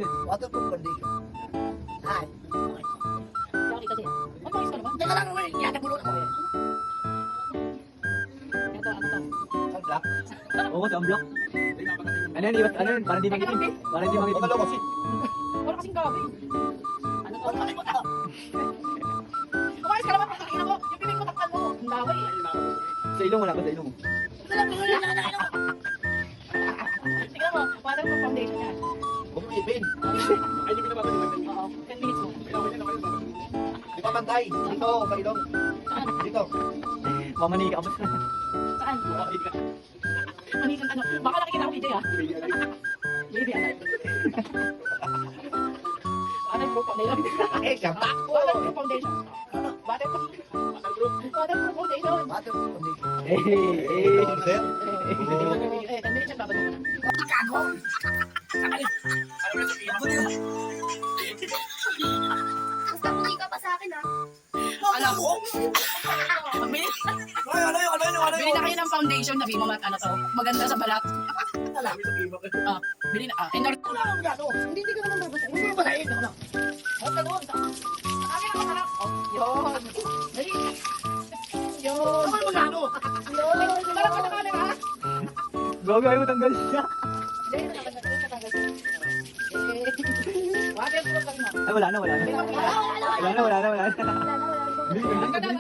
Waterproof condition. Ay. Laki kasi. Ang pangis ka naman. Teka lang naman, yatagulo ako. Ito, ano to? Sunblock. Oo, sunblock. Ano yun, iwas, ano yun, para hindi mangitim. Para hindi mangitim. Pagalo kasi. Wala kasing gabi. Ano to? Ano ba ito? Umayos ka naman, pagkakin ako. Yung bibig ko takpan mo. Ang daway eh. Sa ilong, wala ba sa ilong? Tingnan mo, waterproof foundation yan. Huwag mo ipin. Ay, hindi pinapapaliwan. Oo, 10 minutes mo. Di ba pantay? Dito, sa ilong. Dito. Mamanika ka pa. Saan? Manisan ano? Baka nakikita ko video ah. Baby, ano? Waterproof foundation. Eh, siyamba. Waterproof foundation. Waterproof. Waterproof foundation. Waterproof condition. Eh. 10 minutes yan, babalik ko na. Basta puti ka pa sa akin ha. Alam ko. Bili bili na kayo ng foundation na mo mat ano to. Maganda sa balat. Bili na. Inor. Wala akong gano. Hindi ka naman mabasa. Hindi mo basahin. Ano? Oh, ganun. Akin ako harap. Oh, yun. Dali. Yun. Ano mo gano? Yun. Parang ka naman ha. Gogo, ayaw mo tanggal siya. Dali na tatanggal. Waterproof lang mo. Ay, wala na. Wala na. Bilis,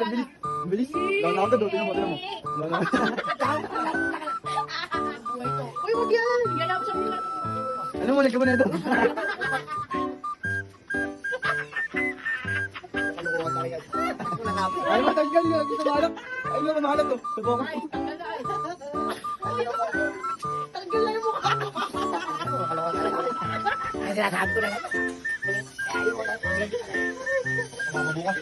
bilis. Bilis. Down ako doon, tingnan mo. Wala na. Uy, wag yan. Yan ako sa mga. Ano mo, nagkaman na ito? Kalukuhan tayo. Wala nga po. Ay, matanggal yun. Ito mahalap. Ay, yung mahalap to. Subok. Ay, tanggal na. Tanggal na yung mukha. Kalukuhan tayo. Ay, sinasabi ko na nga. Ay, ayaw ko lang. Mabubukas.